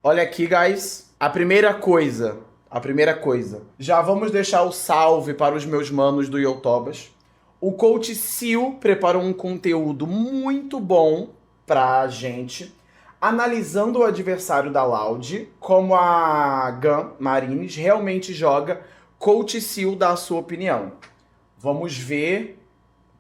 Olha aqui, guys. A primeira coisa. Já vamos deixar o salve para os meus manos do Yotobas. O coach SEEEL preparou um conteúdo muito bom pra gente, analisando o adversário da Loud, como a GAM Marines realmente joga. Coach SEEEL dá a sua opinião. Vamos ver,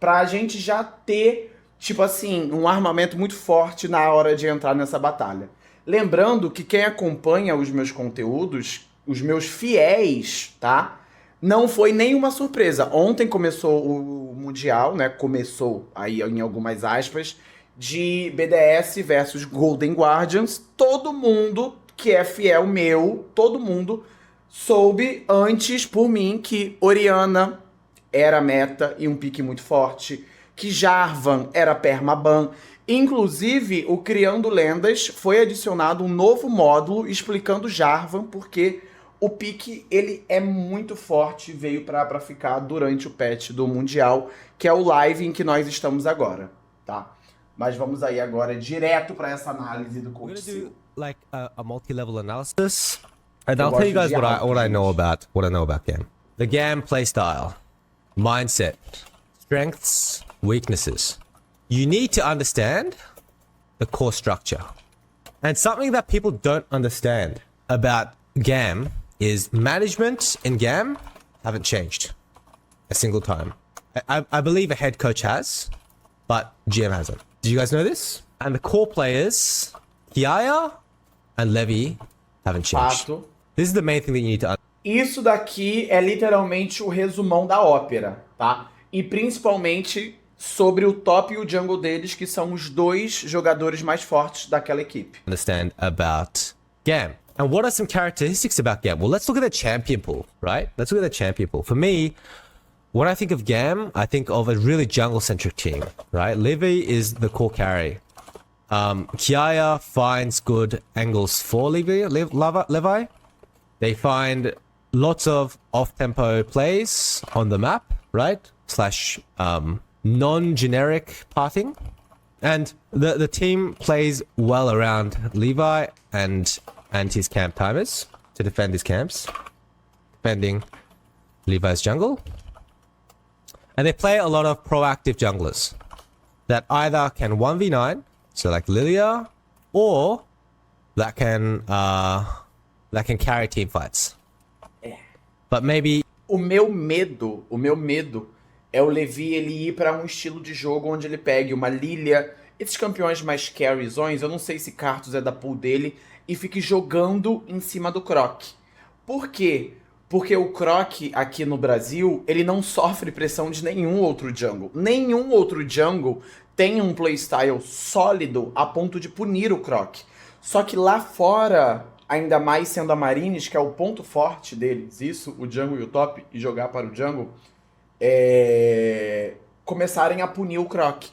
pra gente já ter, tipo assim, um armamento muito forte na hora de entrar nessa batalha. Lembrando que quem acompanha os meus conteúdos, os meus fiéis, tá? Não foi nenhuma surpresa. Ontem começou o Mundial, né? Começou aí em algumas aspas, de BDS versus Golden Guardians. Todo mundo que é fiel meu, todo mundo soube antes por mim que Orianna era meta e um pique muito forte, que Jarvan era permaban. Inclusive, o Criando Lendas foi adicionado um novo módulo explicando Jarvan, porque o pique ele é muito forte, veio pra ficar durante o patch do Mundial, que é o live em que nós estamos agora, tá? Mas vamos aí agora direto para essa análise do coach SEEEL. Like a multi-level analysis, and I'll tell you guys what I know about GAM. The GAM playstyle, mindset, strengths, weaknesses. You need to understand the core structure. And something that people don't understand about GAM is management in GAM haven't changed a single time. I believe a head coach has, but GM hasn't. Do you guys know this? And the core players, Kiaya and Levy, haven't changed. Fato. This is the main thing that you need to understand. Isso daqui é literalmente o resumão da ópera, tá? E principalmente sobre o top e o jungle deles, que são os dois jogadores mais fortes daquela equipe. Understand about GAM. And what are some characteristics about GAM? Well, let's look at the champion pool, right? Let's look at the champion pool. For me, when I think of GAM, I think of a really jungle-centric team, right? Levy is the core carry. Kiaya finds good angles for Levi. They find lots of off-tempo plays on the map, right? Slash non-generic pathing. And the team plays well around Levi and his camp timers to defend his camps, defending Levi's jungle. And they play a lot of proactive junglers that either can 1v9, so like Lilia, or that can carry team fights. But maybe O meu medo é o Levi ele ir pra um estilo de jogo onde ele pegue uma Lilia, esses campeões mais carryzões, eu não sei se Cartus é da pool dele, e fique jogando em cima do Croc. Por quê? Porque o Croc aqui no Brasil, ele não sofre pressão de nenhum outro jungle. Nenhum outro jungle tem um playstyle sólido a ponto de punir o Croc. Só que lá fora, ainda mais sendo a Marines, que é o ponto forte deles, isso, o jungle e o top, e jogar para o jungle, começarem a punir o Croc.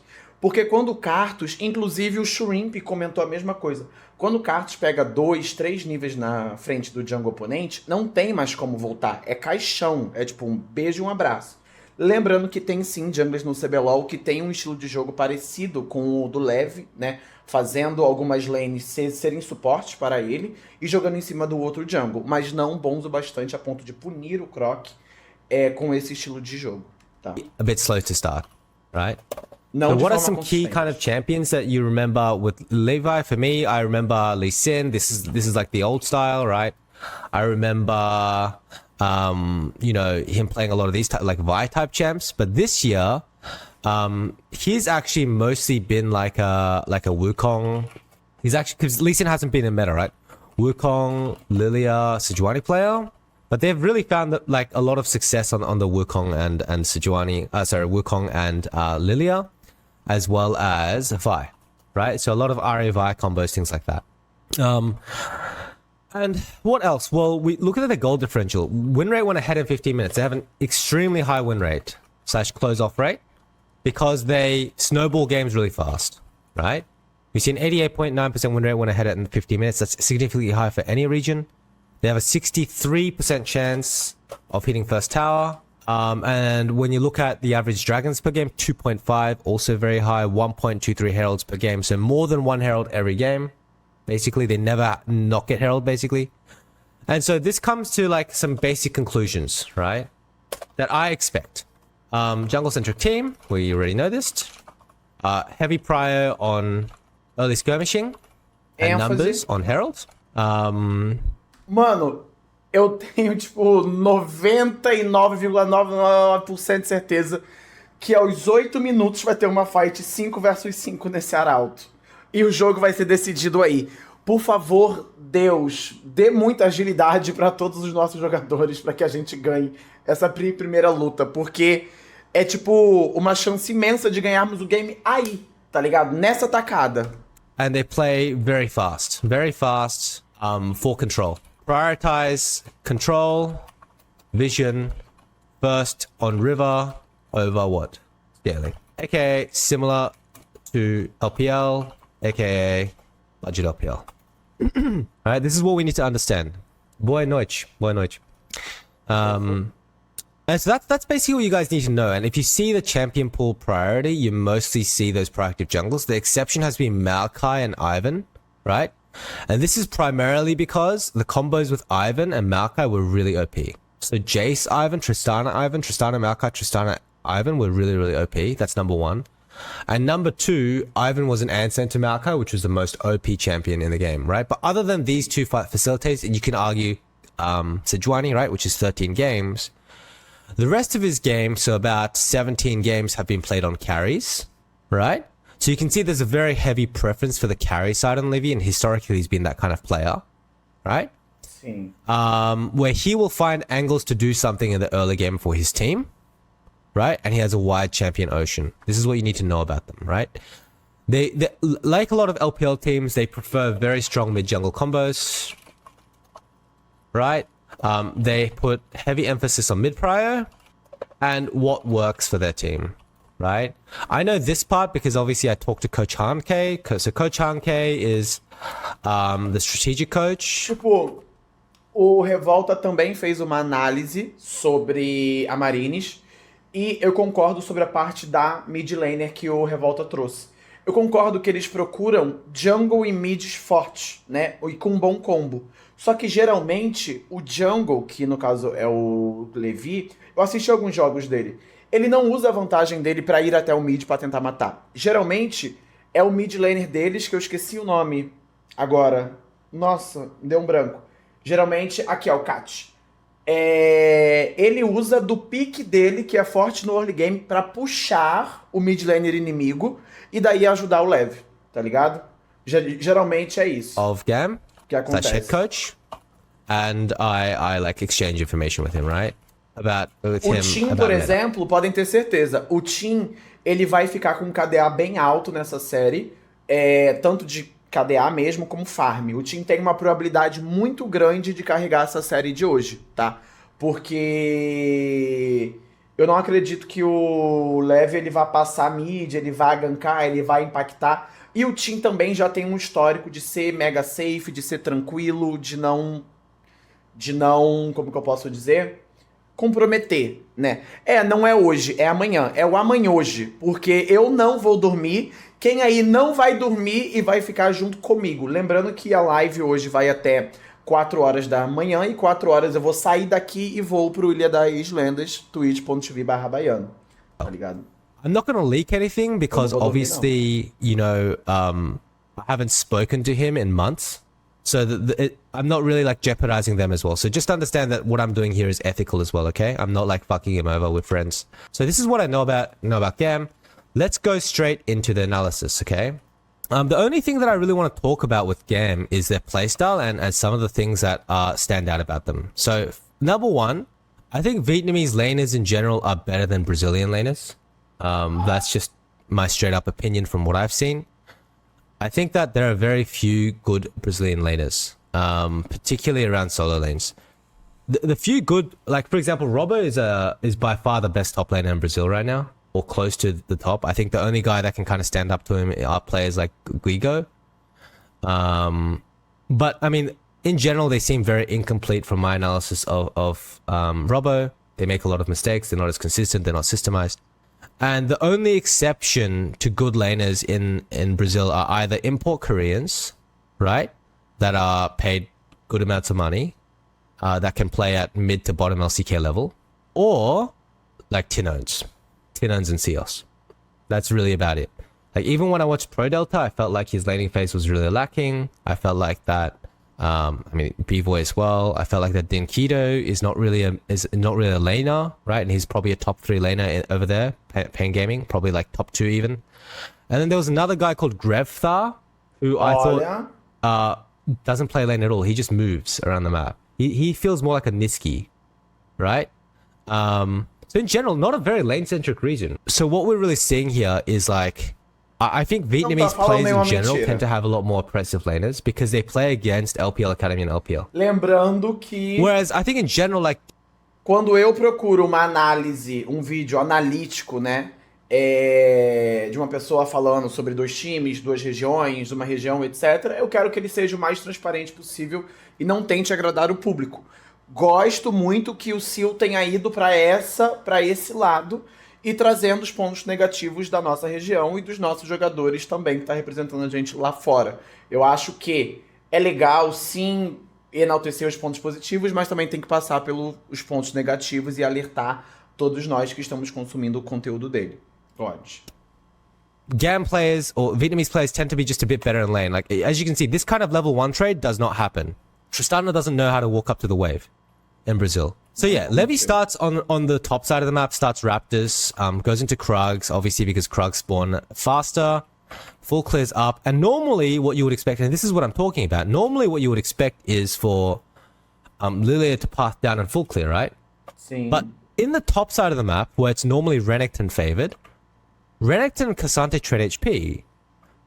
Porque quando o Cartus, inclusive o Shrimp comentou a mesma coisa, quando o Cartus pega 2, 3 níveis na frente do jungle oponente, não tem mais como voltar, é caixão, é tipo um beijo e um abraço. Lembrando que tem sim junglers no CBLOL que tem um estilo de jogo parecido com o do Levi, né? Fazendo algumas lanes serem suportes para ele e jogando em cima do outro jungle, mas não bons o bastante a ponto de punir o Croc com esse estilo de jogo, tá? a bit slow to start, right? Não So de what are forma some key consistente. kind of champions that you remember with Levi? For me, I remember Lee Sin. This is like the old style, right? I remember you know, him playing a lot of these like Vi type champs, but this year he's actually mostly been like a Wukong. He's actually, because Lee Sin hasn't been in meta, right? Wukong, Lilia, Sejuani player, but they've really found that, like, a lot of success on the Wukong and Sejuani, Wukong and Lilia, as well as Vi, right? So a lot of RA Vi combos, things like that. And what else? Well, we look at the goal differential. Win rate went ahead in 15 minutes. They have an extremely high win rate / close off rate because they snowball games really fast, right? We've seen 88.9% win rate when ahead in 15 minutes. That's significantly high for any region. They have a 63% chance of hitting first tower. And when you look at the average dragons per game, 2.5, also very high, 1.23 heralds per game. So more than one herald every game. Basically, they never not get herald, basically. And so this comes to like some basic conclusions, right? That I expect. Jungle-centric team, we already know this. Heavy prior on early skirmishing. And numbers on herald. Mano, eu tenho, tipo, 99,99% de certeza que aos 8 minutos vai ter uma fight 5 versus 5 nesse arauto. E o jogo vai ser decidido aí. Por favor, Deus, dê muita agilidade para todos os nossos jogadores para que a gente ganhe essa primeira luta. Porque é, tipo, uma chance imensa de ganharmos o game aí, tá ligado? Nessa tacada. And they play very fast, for control. Prioritize control, vision, first on river over what? Scaling. AKA similar to LPL, AKA budget LPL. Alright, this is what we need to understand. Boa noite. And so that's basically what you guys need to know. And if you see the champion pool priority, you mostly see those proactive jungles. The exception has been Maokai and Ivan, right? And this is primarily because the combos with Ivan and Maokai were really OP. So Jace Ivan, Tristana Maokai, Tristana Ivan were really, really OP. That's number one. And number two, Ivan was an Ancestor to Maokai, which was the most OP champion in the game, right? But other than these two facilitators, and you can argue Sejuani, right, which is 13 games, the rest of his game, so about 17 games, have been played on carries, right? So you can see there's a very heavy preference for the carry side on Livy, and historically he's been that kind of player, right? Sim. Where he will find angles to do something in the early game for his team, right? And he has a wide champion ocean. This is what you need to know about them, right? They like a lot of LPL teams, they prefer very strong mid-jungle combos, right? They put heavy emphasis on mid-prio and what works for their team, right? I know this part because obviously I talked to Coach Hanke. So Coach Hanke is the strategic coach. Tipo, o Revolta também fez uma análise sobre a Marines e eu concordo sobre a parte da mid laner que o Revolta trouxe. Eu concordo que eles procuram jungle e mids fortes, né? E com um bom combo. Só que geralmente o jungle, que no caso é o Levi, eu assisti alguns jogos dele, ele não usa a vantagem dele pra ir até o mid pra tentar matar. Geralmente é o mid laner deles, que eu esqueci o nome agora. Nossa, deu um branco. Geralmente, aqui é o Kat. Ele usa do pique dele, que é forte no early game, pra puxar o mid laner inimigo e daí ajudar o leve, tá ligado? Geralmente é isso. Of GAM. Slash head coach, and I like exchange information with him, right? About with o him. Tim, por exemplo, podem ter certeza. O Tim, ele vai ficar com um KDA bem alto nessa série, tanto de KDA mesmo como farm. O Tim tem uma probabilidade muito grande de carregar essa série de hoje, tá? Porque eu não acredito que o Leve ele vai passar mid, ele vai gankar, ele vai impactar. E o Tim também já tem um histórico de ser mega safe, de ser tranquilo, de não, como que eu posso dizer? Comprometer, né? Não é hoje, é amanhã, é o amanhã hoje, porque eu não vou dormir, quem aí não vai dormir e vai ficar junto comigo. Lembrando que a live hoje vai até 4 horas da manhã e 4 horas eu vou sair daqui e vou pro Ilha das Lendas, twitch.tv/baiano, tá ligado? I'm not going to leak anything because obviously, you know, I haven't spoken to him in months. So I'm not really like jeopardizing them as well. So just understand that what I'm doing here is ethical as well, okay? I'm not like fucking him over with friends. So this is what I know about GAM. Let's go straight into the analysis, okay? The only thing that I really want to talk about with GAM is their playstyle and some of the things that stand out about them. So number one, I think Vietnamese laners in general are better than Brazilian laners. That's just my straight up opinion from what I've seen. I think that there are very few good Brazilian laners, particularly around solo lanes. The few good, like for example, Robbo is by far the best top laner in Brazil right now, or close to the top. I think the only guy that can kind of stand up to him are players like Guigo. But I mean, in general, they seem very incomplete from my analysis of Robbo. They make a lot of mistakes. They're not as consistent. They're not systemized. And the only exception to good laners in Brazil are either import Koreans, right? that are paid good amounts of money that can play at mid to bottom LCK level, or like Tinones and Seos. That's really about it. Like even when I watched Pro Delta, I felt like his laning phase was really lacking. I felt like that. I mean, B-Boy as well. I felt like that Dinkido is not really a laner, right? And he's probably a top 3 laner over there, Pain Gaming, probably like top 2 even. And then there was another guy called Grevthar, who I thought doesn't play lane at all. He just moves around the map. He feels more like a Niski, right? So in general, not a very lane-centric region. So what we're really seeing here is like, I think Vietnamese players in general tend to have a lot more oppressive laners because they play against LPL Academy and LPL. Lembrando que... Whereas I think in general, like... Quando eu procuro uma análise, um vídeo analítico, né? De uma pessoa falando sobre 2 times, 2 regiões, uma região, etc. Eu quero que ele seja o mais transparente possível e não tente agradar o público. Gosto muito que o SEEEL tenha ido para esse lado e trazendo os pontos negativos da nossa região e dos nossos jogadores também, que está representando a gente lá fora. Eu acho que é legal, sim, enaltecer os pontos positivos, mas também tem que passar pelos pontos negativos e alertar todos nós que estamos consumindo o conteúdo dele. Pode. GAM players or Vietnamese players tend to be just a bit better in lane. Like, as you can see, this kind of level 1 trade does not happen. Tristana doesn't know how to walk up to the wave in Brazil. So yeah, Levy starts on the top side of the map, starts Raptors, goes into Krugs, obviously because Krugs spawn faster, full clears up, and normally what you would expect, and this is what I'm talking about, normally what you would expect is for Lilia to path down and full clear, right? Sim. But in the top side of the map, where it's normally Renekton favored, Renekton and Cassante trade HP.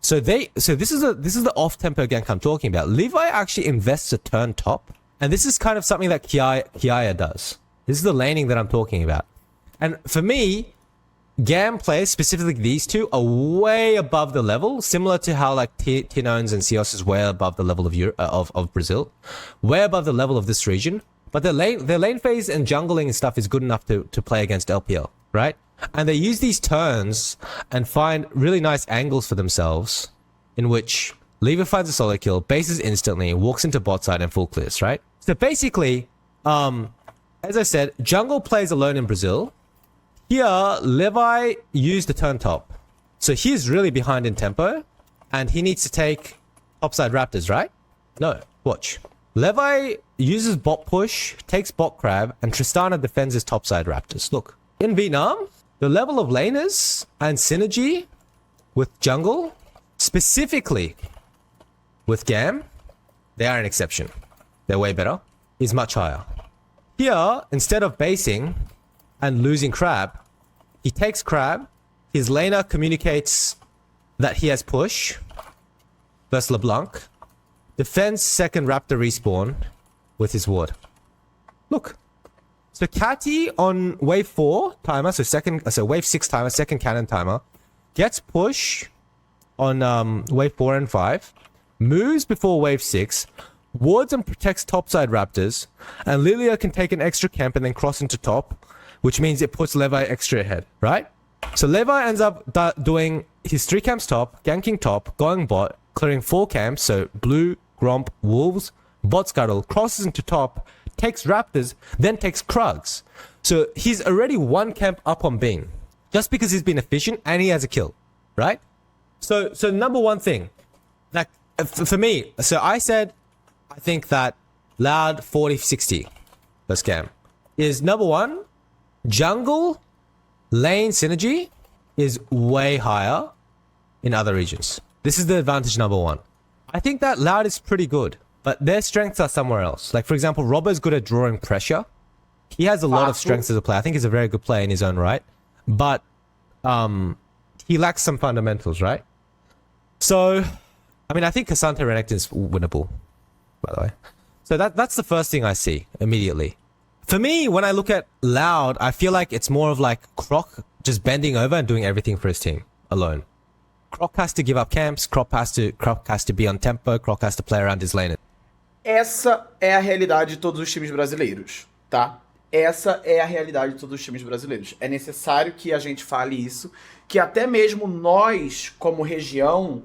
So this is the off-tempo gank I'm talking about. Levi actually invests a turn top. And this is kind of something that Kiaya does. This is the laning that I'm talking about. And for me, GAM players, specifically these two, are way above the level, similar to how like Tinones and Seos is way above the level of Brazil, way above the level of this region. But their lane phase and jungling and stuff is good enough to play against LPL, right? And they use these turns and find really nice angles for themselves in which Lever finds a solo kill, bases instantly, walks into bot side and full clears, right? So basically, as I said, jungle plays alone in Brazil. Here, Levi used the turn top. So he's really behind in tempo, and he needs to take topside Raptors, right? No, watch. Levi uses bot push, takes bot crab, and Tristana defends his topside Raptors. Look, in Vietnam, the level of laners and synergy with jungle, specifically with GAM, they are an exception. They're way better, is much higher. Here, instead of basing and losing crab, he takes crab, his laner communicates that he has push versus LeBlanc, defends second Raptor respawn with his ward. Look. So Catty on wave 4 timer, so wave 6 timer, second cannon timer, gets push on wave 4 and 5, moves before wave 6, wards and protects topside Raptors, and Lilia can take an extra camp and then cross into top, which means it puts Levi extra ahead, right? So Levi ends up doing his 3 camps top, ganking top, going bot, clearing 4 camps, so blue, Gromp, Wolves, bot scuttle, crosses into top, takes Raptors, then takes Krugs. So he's already 1 camp up on Bing, just because he's been efficient and he has a kill, right? So number one thing, like for me, so I said, I think that Loud 40-60 per scam is number one. Jungle lane synergy is way higher in other regions. This is the advantage number one. I think that Loud is pretty good, but their strengths are somewhere else. Like for example, Robbo's good at drawing pressure. He has a lot of strengths as a player. I think he's a very good player in his own right, but he lacks some fundamentals, right? So, I mean, I think Cassante Renekton is winnable, by the way. So that's the first thing I see immediately. For me, when I look at Loud, I feel like it's more of like Croc just bending over and doing everything for his team alone. Croc has to give up camps, Croc has to be on tempo, Croc has to play around his lane. Essa é a realidade de todos os times brasileiros, tá? Essa é a realidade de todos os times brasileiros. É necessário que a gente fale isso, que até mesmo nós, como região,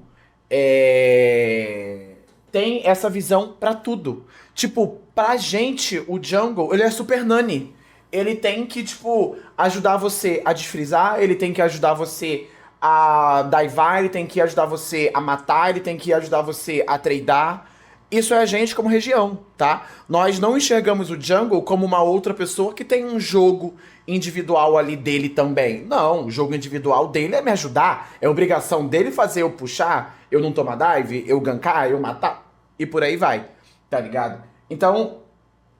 tem essa visão pra tudo. Tipo, pra gente, o jungle, ele é super nani. Ele tem que, tipo, ajudar você a desfrizar, ele tem que ajudar você a divar, ele tem que ajudar você a matar, ele tem que ajudar você a tradar. Isso é a gente como região, tá? Nós não enxergamos o jungle como uma outra pessoa que tem um jogo individual ali dele também. Não, o jogo individual dele é me ajudar. É obrigação dele fazer eu puxar, eu não tomar dive, eu gankar, eu matar. E por aí vai, tá ligado? Então,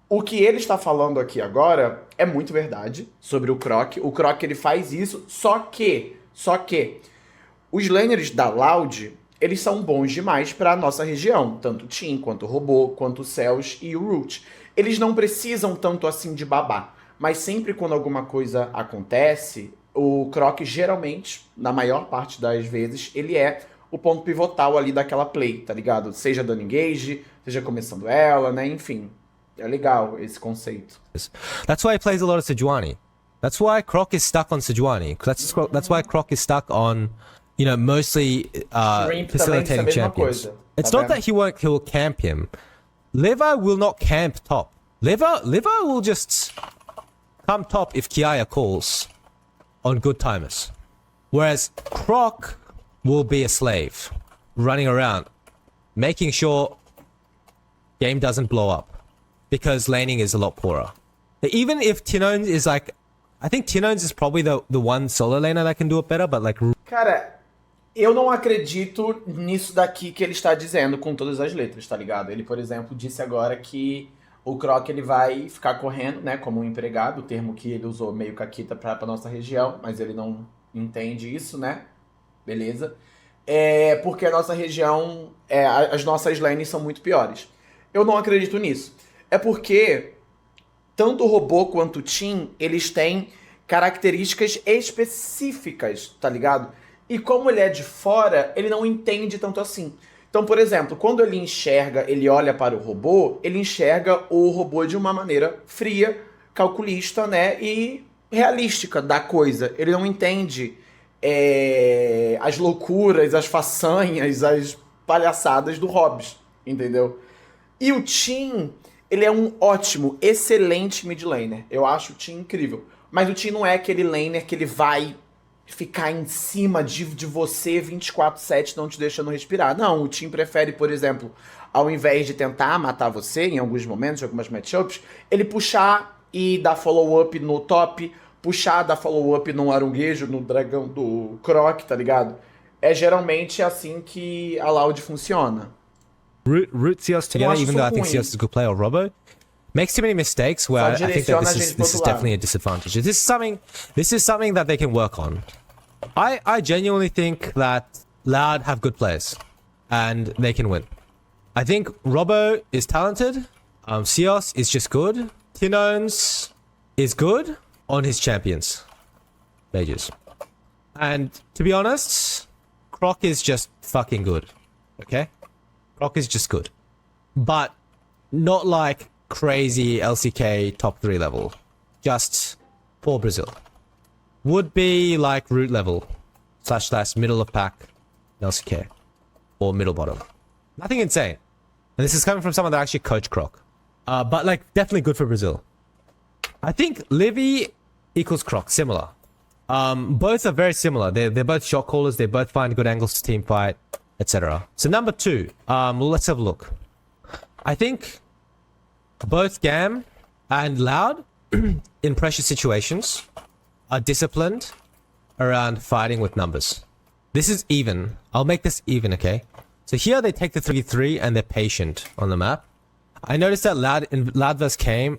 o que ele está falando aqui agora é muito verdade sobre o Croc. O Croc, ele faz isso, só que os laners da Loud, eles são bons demais para nossa região, tanto o Team, quanto o Robô, quanto o Cells e o Root. Eles não precisam tanto assim de babá, mas sempre quando alguma coisa acontece, o Croc geralmente, na maior parte das vezes, ele é o ponto pivotal ali daquela play, tá ligado? Seja dando engage, seja começando ela, né? Enfim, é legal esse conceito. That's why he plays a lot of Sejuani. That's why Croc is stuck on Sejuani. That's why Croc is stuck on, you know, mostly facilitating champions. It's not that he'll camp him. Levi will not camp top. Levi will just come top if Kiaya calls on good timers. Whereas Croc will be a slave, running around, making sure game doesn't blow up. Because laning is a lot poorer. Even if Tinones is like... I think Tinones is probably the one solo laner that can do it better, but like... Cara, eu não acredito nisso daqui que ele está dizendo com todas as letras, tá ligado? Ele, por exemplo, disse agora que o Croc ele vai ficar correndo, né, como um empregado, o termo que ele usou meio caquita pra nossa região, mas ele não entende isso, né? Beleza? Porque a nossa região, as nossas lanes são muito piores. Eu não acredito nisso. É porque tanto o Robô quanto o Team, eles têm características específicas, tá ligado? E como ele é de fora, ele não entende tanto assim. Então, por exemplo, quando ele enxerga, ele olha para o robô, ele enxerga o robô de uma maneira fria, calculista, né? E realística da coisa. Ele não entende as loucuras, as façanhas, as palhaçadas do Hobbs, entendeu? E o Team, ele é um ótimo, excelente mid laner. Eu acho o Team incrível. Mas o Team não é aquele laner que ele vai ficar em cima de você 24/7, não te deixando respirar. Não, o Team prefere, por exemplo, ao invés de tentar matar você em alguns momentos, em algumas matchups, ele puxar e dar follow-up no top, puxar, dar follow-up no arunguejo, no dragão do Croc, tá ligado? É geralmente assim que a Loud funciona. Root Seals together, even though I think Seals is a good player, or Robo, makes too many mistakes where I think that this is definitely a disadvantage. This is something that they can work on. I genuinely think that Loud have good players and they can win. I think Robo is talented, Seals is just good, Tinones is good on his champions, mages. And to be honest, Croc is just fucking good, okay? Croc is just good. But not like crazy LCK top 3 level. Just for Brazil. Would be like root level. / middle of pack LCK. Or middle bottom. Nothing insane. And this is coming from someone that actually coached Croc. But like definitely good for Brazil. I think Livy equals Croc. Similar. Both are very similar. They're both shot callers. They both find good angles to team fight, etc. So number 2, let's have a look. I think both GAM and Loud in pressure situations are disciplined around fighting with numbers. This is even. I'll make this even, okay? So here they take the 3-3 and they're patient on the map. I noticed that Loud vs Pain,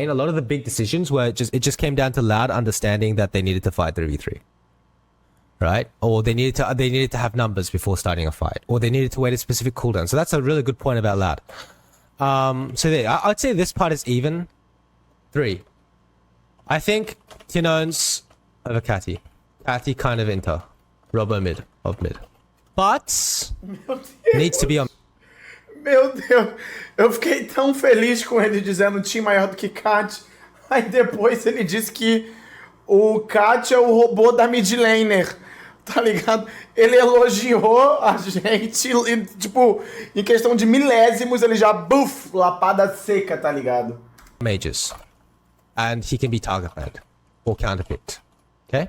a lot of the big decisions were it just came down to Loud understanding that they needed to fight 3v3. Right? Or they needed to have numbers before starting a fight. Or they needed to wait a specific cooldown. So that's a really good point about Loud. So there, I'd say this part is even. 3. I think Tinones over Catty. Catty kind of inter. Robo mid of mid. But needs to be on. Meu Deus, eu fiquei tão feliz com ele dizendo Team maior do que Cat. Aí depois ele disse que o Cat é o robô da mid laner. Tá ligado? Ele elogiou a gente e, tipo, em questão de milésimos, ele já, buf, lapada seca, tá ligado? Mages. And he can be target banned or counterpicked. Okay?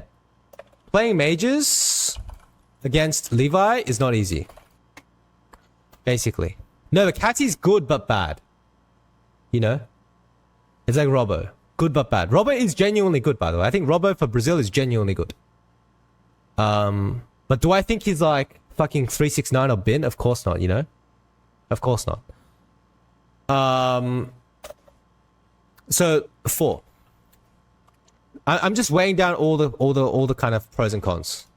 Playing mages against Levi is not easy. Basically. No, the Catty's good but bad. You know? It's like Robbo. Good but bad. Robbo is genuinely good, by the way. I think Robbo for Brazil is genuinely good. But do I think he's like fucking 369 or bin? Of course not, you know? Of course not. So 4. I'm just weighing down all the kind of pros and cons.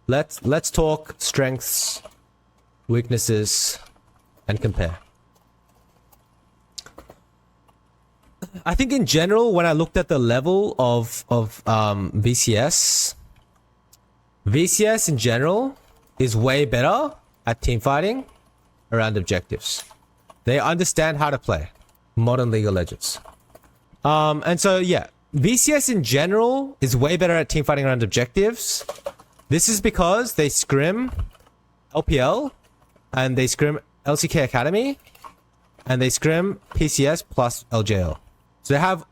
Let's talk strengths, weaknesses, and compare. I think in general, when I looked at the level of VCS in general is way better at team fighting around objectives. They understand how to play modern League of Legends. And so yeah, VCS in general is way better at team fighting around objectives. This is because they scrim LPL and they scrim LCK Academy and they scrim PCS plus LJL. So they have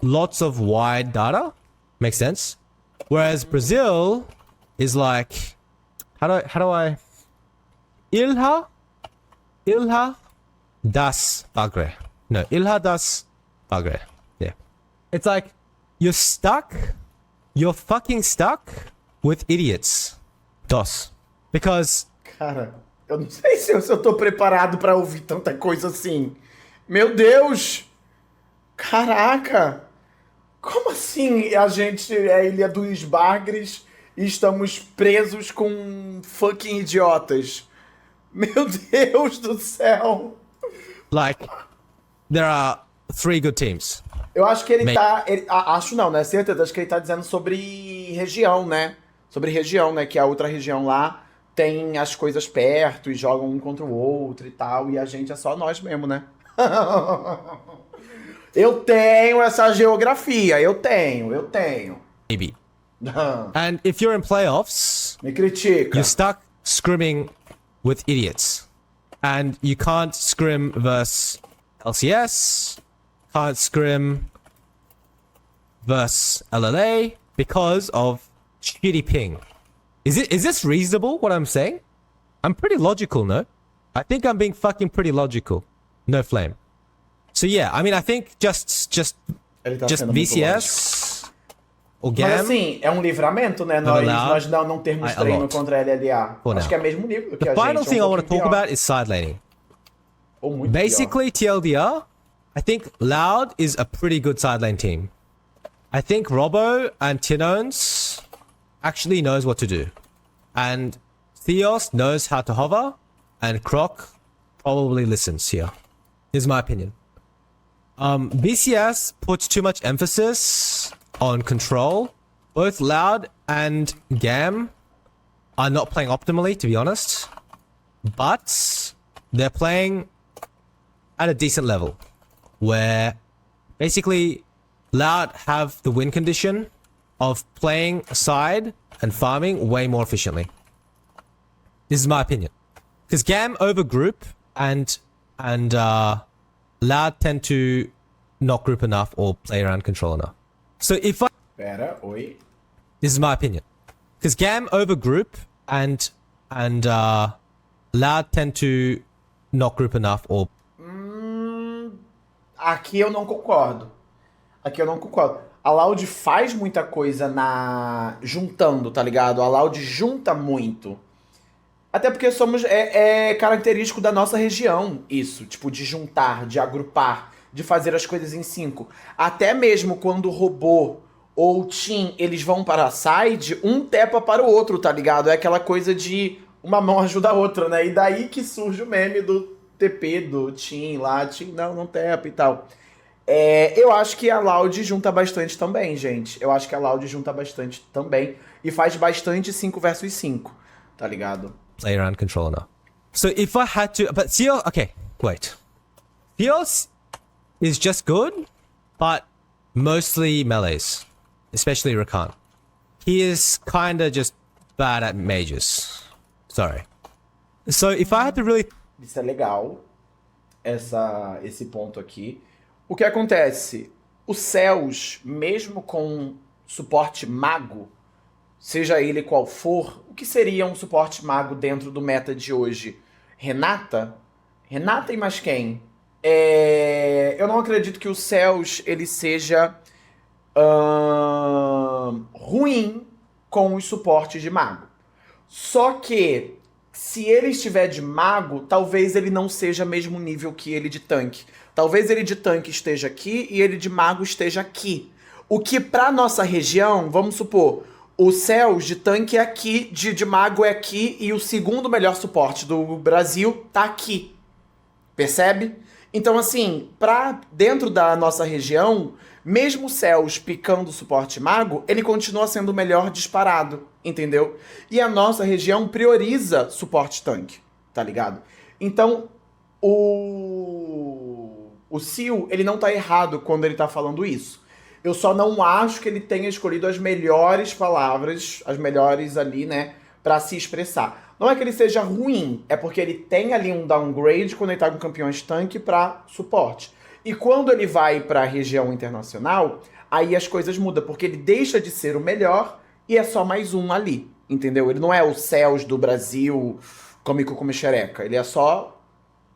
lots of wide data. Makes sense. Whereas Brazil is like, how do I Ilha das Bagre. No, Ilha das Bagre. Yeah. It's like you're fucking stuck with idiots. DOS. Because cara, eu não sei se eu tô preparado pra ouvir tanta coisa assim. Meu Deus! Caraca! Como assim a gente é a Ilha dos Bagres e estamos presos com fucking idiotas? Meu Deus do céu! like there are 3 good teams. Eu acho que acho não, né? Certeza, acho que ele tá dizendo sobre região, né? Sobre região, né? Que a outra região lá tem as coisas perto e jogam um contra o outro e tal. E a gente é só nós mesmo, né? Eu tenho essa geografia, eu tenho. Maybe. And if you're in playoffs, Me critica. you're stuck scrimming with idiots. And you can't scrim versus LCS, can't scrim versus LLA because of shitty ping. Is this reasonable what I'm saying? I'm pretty logical, no? I think I'm being fucking pretty logical. No flame. So yeah, I mean I think just Ele tá just sendo muito lógico. VCS or Mas GAM. assim, é um livramento, né? Nós não termos treino contra a LLA. Acho que é mesmo nível que a gente. Final thing I want to talk about is side laning. Ou muito Basically, TLDR, I think Loud is a pretty good side lane team. I think Robbo and Tinones actually knows what to do. And Theos knows how to hover. And Croc probably listens here. Is my opinion. BCS puts too much emphasis on control. Both Loud and GAM are not playing optimally, to be honest. But they're playing at a decent level. Where basically Loud have the win condition of playing side and farming way more efficiently. This is my opinion. Because GAM over group and Loud tend to not group enough or play around control enough. So if I... Pera, oi. This is my opinion. Because GAM over group and Loud tend to not group enough or... Aqui eu não concordo. A Loud faz muita coisa juntando, tá ligado? A Loud junta muito. Até porque é característico da nossa região isso. Tipo, de juntar, de agrupar, de fazer as coisas em 5. Até mesmo quando o robô ou o team, eles vão para a side, um tepa para o outro, tá ligado? É aquela coisa de uma mão ajuda a outra, né? E daí que surge o meme do TP, do team lá. Team não tepa e tal. Eu acho que a Loud junta bastante também, gente. Eu acho que a Loud junta bastante também. E faz bastante 5 versus 5, tá ligado? Play around control now. So if I had to... But Theo... Okay, wait. Theos is just good, but mostly melees. Especially Rakan. he is kind of just bad at mages. Sorry. So if I had to really... Isso é legal, esse ponto aqui. O que acontece? Os céus, mesmo com suporte mago, seja ele qual for, o que seria um suporte mago dentro do meta de hoje? Renata? Renata e mais quem? Eu não acredito que o céus ele seja ruim com os suportes de mago. Só que se ele estiver de mago, talvez ele não seja mesmo nível que ele de tanque. Talvez ele de tanque esteja aqui e ele de mago esteja aqui. O que pra nossa região, vamos supor, o Céus de tanque é aqui, de mago é aqui e o segundo melhor suporte do Brasil tá aqui. Percebe? Então assim, dentro da nossa região, mesmo o Céus picando o suporte mago, ele continua sendo o melhor disparado, entendeu? E a nossa região prioriza suporte tanque, tá ligado? Então, o SEEEL, ele não tá errado quando ele tá falando isso. Eu só não acho que ele tenha escolhido as melhores palavras, as melhores ali, né, pra se expressar. Não é que ele seja ruim, é porque ele tem ali um downgrade quando ele tá com campeões tanque pra suporte. E quando ele vai pra região internacional, aí as coisas mudam, porque ele deixa de ser o melhor e é só mais um ali, entendeu? Ele não é o Céus do Brasil, come xereca, ele é só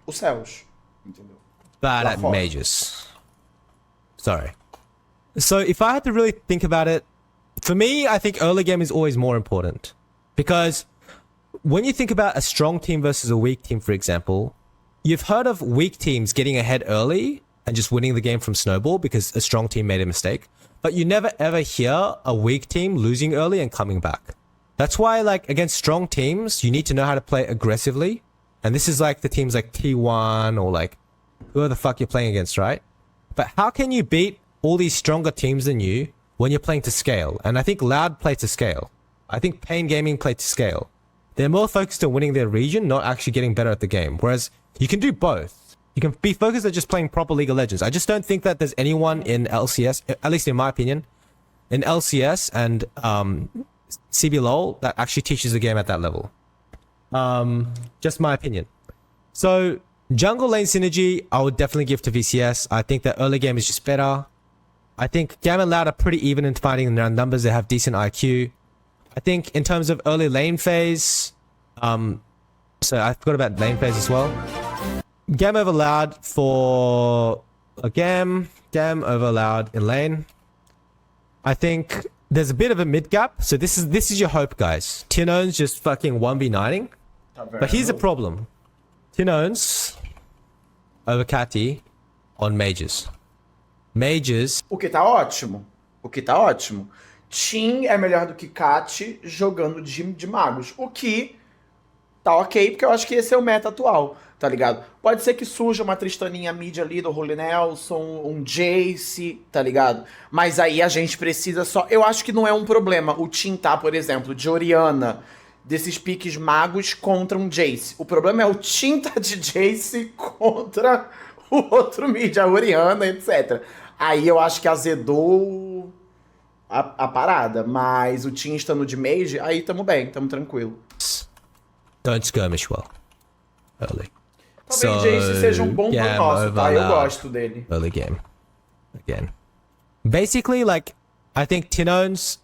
o Céus, entendeu? Bad at mages. Sorry. So if I had to really think about it, for me, I think early game is always more important. Because when you think about a strong team versus a weak team, for example, you've heard of weak teams getting ahead early and just winning the game from snowball because a strong team made a mistake. But you never ever hear a weak team losing early and coming back. That's why, like, against strong teams, you need to know how to play aggressively. And this is like the teams like T1 or like whoever the fuck you're playing against, right? But how can you beat all these stronger teams than you when you're playing to scale? And I think Loud play to scale. I think Pain Gaming play to scale. They're more focused on winning their region, not actually getting better at the game. Whereas you can do both. You can be focused on just playing proper League of Legends. I just don't think that there's anyone in LCS, at least in my opinion, in LCS and CBLOL that actually teaches the game at that level. Just my opinion. So jungle lane synergy, I would definitely give to VCS. I think that early game is just better. I think GAM and Loud are pretty even in fighting in their numbers. They have decent IQ. I think in terms of early lane phase, so I forgot about lane phase as well. GAM over Loud for a GAM over Loud in lane. I think there's a bit of a mid gap. So this is your hope, guys. Tinone's just fucking 1v9ing. But here's the problem. Tinone's over Catty on mages. Mages. O que tá ótimo. O que tá ótimo. Tim é melhor do que Kat jogando de magos. O que tá ok, porque eu acho que esse é o meta atual, tá ligado? Pode ser que surja uma Tristaninha mid ali do Holy Nelson, um Jace, tá ligado? Mas aí a gente precisa só... Eu acho que não é um problema o Tim tá, por exemplo, de Orianna, desses piques magos contra um Jace. O problema é o Tim tá de Jace contra o outro mid, a Orianna, etc. Aí eu acho que azedou a parada, mas o Tim estando de mage, aí tamo bem, tamo tranquilo. Don't skirmish well early. Talvez Jace seja um bom pro nosso, tá? Eu gosto dele. Early game. Again. Basically, like, I think Tinone's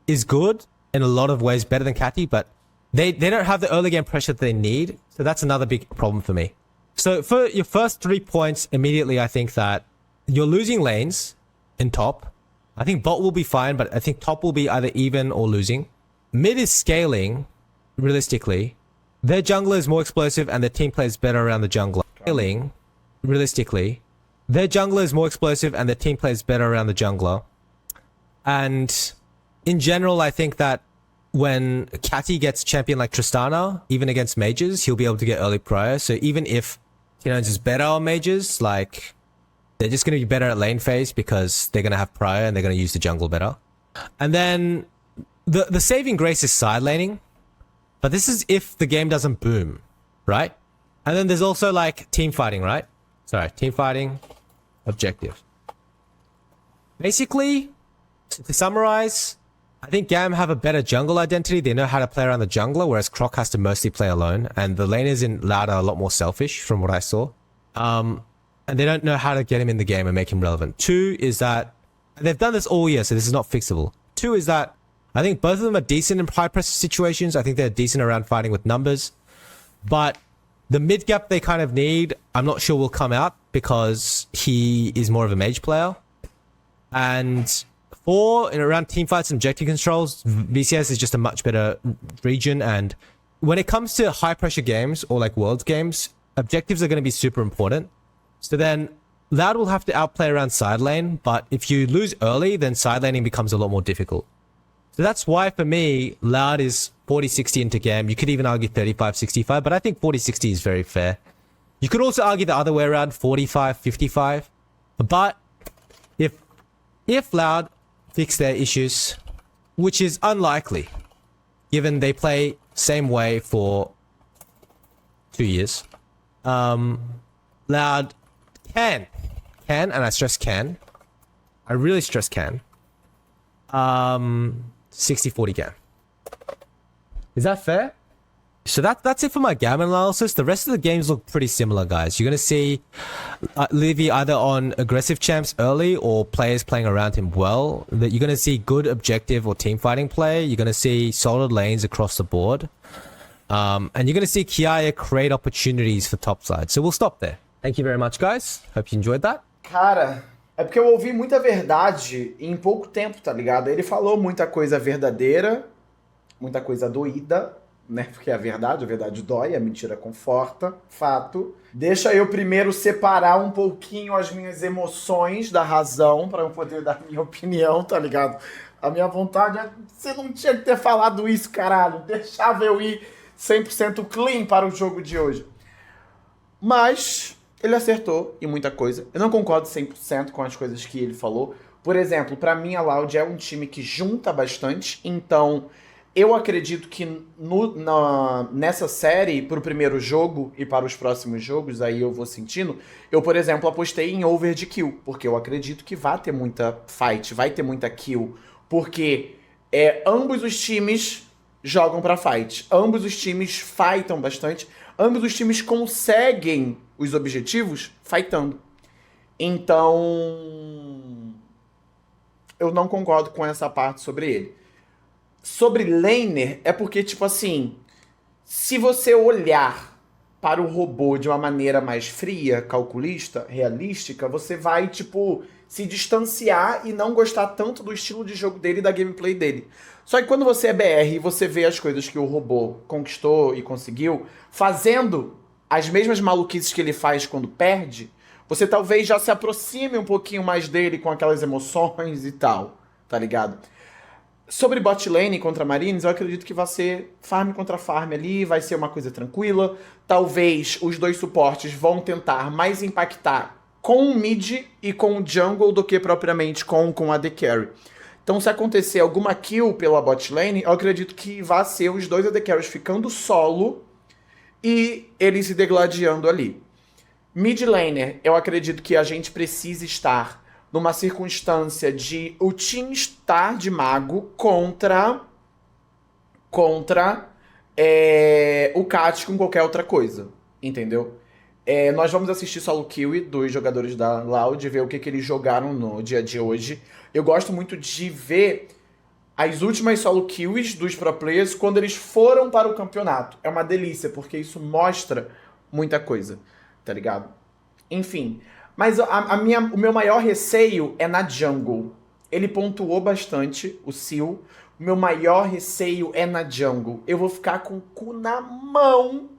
is good in a lot of ways, better than Catty, but they don't have the early game pressure that they need, so that's another big problem for me. So for your first 3 points, immediately I think that you're losing lanes in top. I think bot will be fine, but I think top will be either even or losing. Mid is scaling, realistically. Their jungler is more explosive and their team plays better around the jungler. Scaling, realistically. Their jungler is more explosive and their team plays better around the jungler. And in general, I think that when Catty gets champion like Tristana, even against mages, he'll be able to get early prior. So even if Tinone's is better on mages, like, they're just going to be better at lane phase because they're going to have prior and they're going to use the jungle better. And then the saving grace is side laning. But this is if the game doesn't boom, right? And then there's also like team fighting, right? Sorry, team fighting, objective. Basically, to summarize, I think GAM have a better jungle identity. They know how to play around the jungler, whereas Croc has to mostly play alone. And the laners in Loud are a lot more selfish from what I saw. And they don't know how to get him in the game and make him relevant. 2 is that, and they've done this all year, so this is not fixable. 2 is that I think both of them are decent in high pressure situations. I think they're decent around fighting with numbers. But the mid gap they kind of need, I'm not sure will come out because he is more of a mage player. And 4, in around team fights and objective controls, VCS is just a much better region. And when it comes to high pressure games or like worlds games, objectives are going to be super important. So then Loud will have to outplay around side lane, but if you lose early, then side laning becomes a lot more difficult. So that's why for me, Loud is 40-60 into GAM. You could even argue 35-65, but I think 40-60 is very fair. You could also argue the other way around, 45-55. But if Loud fix their issues, which is unlikely, given they play same way for 2 years, Loud can, and I stress can, I really stress can, 60-40 GAM. Is that fair? So that's it for my GAM analysis. The rest of the games look pretty similar, guys. You're going to see Livy either on aggressive champs early or players playing around him well. That you're going to see good objective or team fighting play. You're going to see solid lanes across the board. And you're going to see Kiaya create opportunities for topside. So we'll stop there. Thank you very much, guys. Hope you enjoyed that. Cara, é porque eu ouvi muita verdade em pouco tempo, tá ligado? Ele falou muita coisa verdadeira, muita coisa doída, né? Porque a verdade dói, a mentira conforta, fato. Deixa eu primeiro separar um pouquinho as minhas emoções da razão pra eu poder dar minha opinião, tá ligado? A minha vontade é... Você não tinha que ter falado isso, caralho. Deixava eu ir 100% clean para o jogo de hoje. Mas ele acertou em muita coisa. Eu não concordo 100% com as coisas que ele falou. Por exemplo, pra mim a Loud é um time que junta bastante, então... Eu acredito que nessa série, pro primeiro jogo e para os próximos jogos, aí eu vou sentindo, eu, por exemplo, apostei em over de kill, porque eu acredito que vai ter muita fight, vai ter muita kill, porque ambos os times jogam pra fight, ambos os times fightam bastante, ambos os times conseguem os objetivos fightando. Então, eu não concordo com essa parte sobre ele. Sobre laner, é porque, tipo assim, se você olhar para o robô de uma maneira mais fria, calculista, realística, você vai, tipo, se distanciar e não gostar tanto do estilo de jogo dele e da gameplay dele. Só que quando você é BR e você vê as coisas que o robô conquistou e conseguiu, fazendo as mesmas maluquices que ele faz quando perde, você talvez já se aproxime um pouquinho mais dele com aquelas emoções e tal, tá ligado? Sobre bot lane contra Marines, eu acredito que vai ser farm contra farm ali, vai ser uma coisa tranquila. Talvez os dois suportes vão tentar mais impactar com o mid e com o jungle do que propriamente com a AD Carry. Então se acontecer alguma kill pela bot lane, eu acredito que vai ser os dois AD Carries ficando solo e eles se degladiando ali. Mid laner, eu acredito que a gente precisa estar numa circunstância de o time estar de mago contra o Cat com qualquer outra coisa, entendeu? Nós vamos assistir solo kill dos jogadores da Loud, ver o que eles jogaram no dia de hoje. Eu gosto muito de ver as últimas solo kills dos pro players quando eles foram para o campeonato. É uma delícia, porque isso mostra muita coisa, tá ligado? Enfim... Mas o meu maior receio é na jungle. Ele pontuou bastante, o SEEEL. O meu maior receio é na jungle. Eu vou ficar com o cu na mão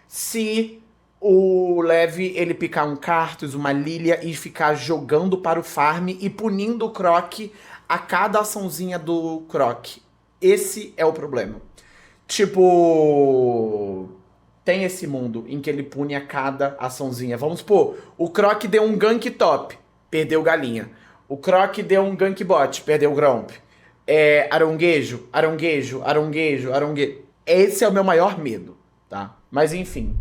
se o Leve ele picar um Cartus, uma Lilia e ficar jogando para o farm e punindo o Croc a cada açãozinha do Croc. Esse é o problema. Tipo... Tem esse mundo em que ele pune a cada açãozinha. Vamos supor, o Croc deu um gank top, perdeu galinha. O Croc deu um gank bot, perdeu gromp. Aronguejo. Esse é o meu maior medo, tá? Mas enfim...